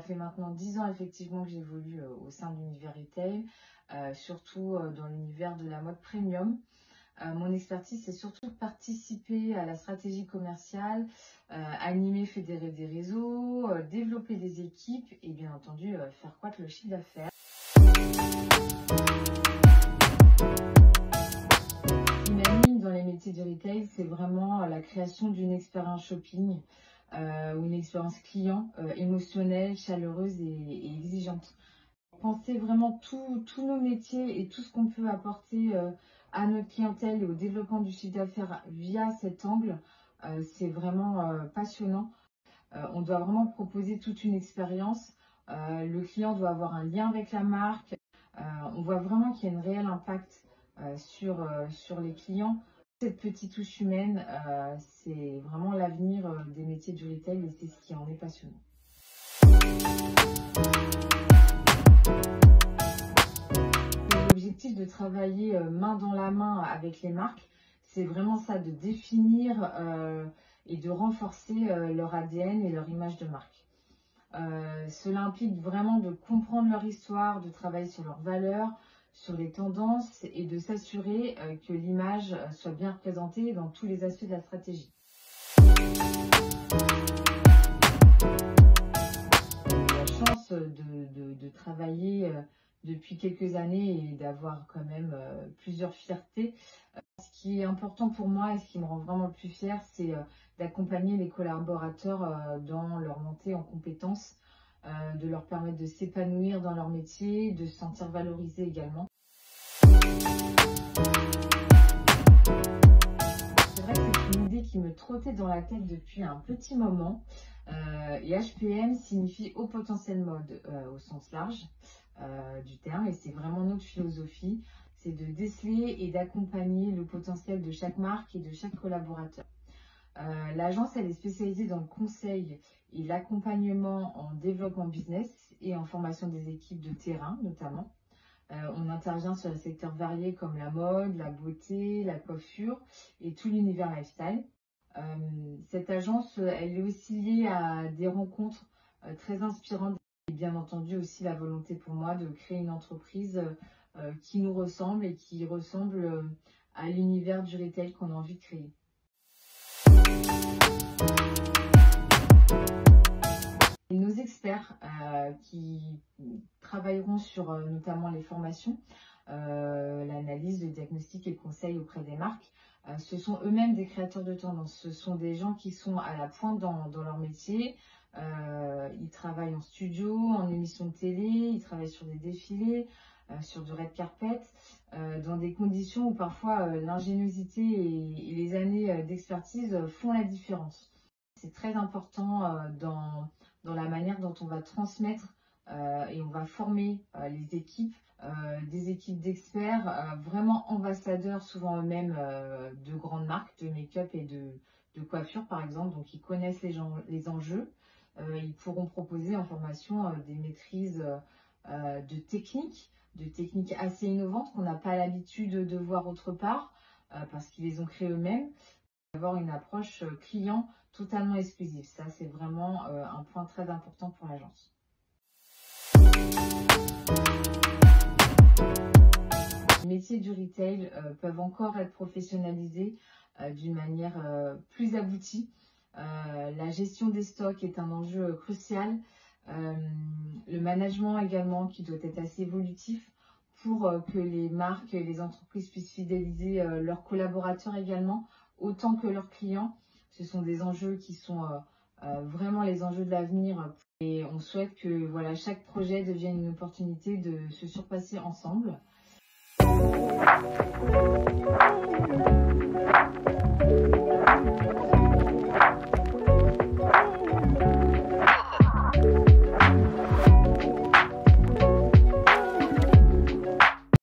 fait maintenant 10 ans effectivement que j'évolue au sein de l'univers retail, surtout dans l'univers de la mode premium. Mon expertise, c'est surtout de participer à la stratégie commerciale, animer, fédérer des réseaux, développer des équipes et bien entendu faire croître le chiffre d'affaires. Ce qui m'anime dans les métiers du retail, c'est vraiment la création d'une expérience shopping ou une expérience client émotionnelle, chaleureuse et exigeante. Penser vraiment tous nos métiers et tout ce qu'on peut apporter à notre clientèle et au développement du chiffre d'affaires via cet angle, c'est vraiment passionnant. On doit vraiment proposer toute une expérience. Le client doit avoir un lien avec la marque. On voit vraiment qu'il y a un réel impact sur les clients. Cette petite touche humaine, c'est vraiment l'avenir des métiers du retail et c'est ce qui en est passionnant. L'objectif de travailler main dans la main avec les marques, c'est vraiment ça, de définir et de renforcer leur ADN et leur image de marque. Cela implique vraiment de comprendre leur histoire, de travailler sur leurs valeurs, sur les tendances et de s'assurer que l'image soit bien représentée dans tous les aspects de la stratégie. J'ai la chance de travailler depuis quelques années et d'avoir quand même plusieurs fiertés. Ce qui est important pour moi et ce qui me rend vraiment le plus fière, c'est d'accompagner les collaborateurs dans leur montée en compétences, de leur permettre de s'épanouir dans leur métier, de se sentir valorisés également. C'est vrai que c'est une idée qui me trottait dans la tête depuis un petit moment. Et HPM signifie haut potentiel mode au sens large du terme, et c'est vraiment notre philosophie, c'est de déceler et d'accompagner le potentiel de chaque marque et de chaque collaborateur. L'agence, elle est spécialisée dans le conseil et l'accompagnement en développement business et en formation des équipes de terrain notamment. On intervient sur des secteurs variés comme la mode, la beauté, la coiffure et tout l'univers lifestyle. Cette agence, elle est aussi liée à des rencontres très inspirantes et bien entendu aussi la volonté pour moi de créer une entreprise qui nous ressemble et qui ressemble à l'univers du retail qu'on a envie de créer. Et nos experts qui travailleront sur notamment les formations, l'analyse, le diagnostic et le conseil auprès des marques, ce sont eux-mêmes des créateurs de tendance. Ce sont des gens qui sont à la pointe dans leur métier. Ils travaillent en studio, en émission de télé, ils travaillent sur des défilés, sur du red carpet, dans des conditions où parfois l'ingéniosité et les années d'expertise font la différence. C'est très important dans la manière dont on va transmettre et on va former les équipes, des équipes d'experts, vraiment ambassadeurs souvent eux-mêmes de grandes marques de make-up et de coiffure par exemple, donc ils connaissent les enjeux. Ils pourront proposer en formation des maîtrises de techniques assez innovantes qu'on n'a pas l'habitude de voir autre part parce qu'ils les ont créées eux-mêmes. Avoir une approche client totalement exclusive, ça c'est vraiment un point très important pour l'agence. Les métiers du retail peuvent encore être professionnalisés d'une manière plus aboutie. La gestion des stocks est un enjeu crucial. Le management également qui doit être assez évolutif pour que les marques et les entreprises puissent fidéliser leurs collaborateurs également, autant que leurs clients. Ce sont des enjeux qui sont vraiment les enjeux de l'avenir et on souhaite que voilà, chaque projet devienne une opportunité de se surpasser ensemble.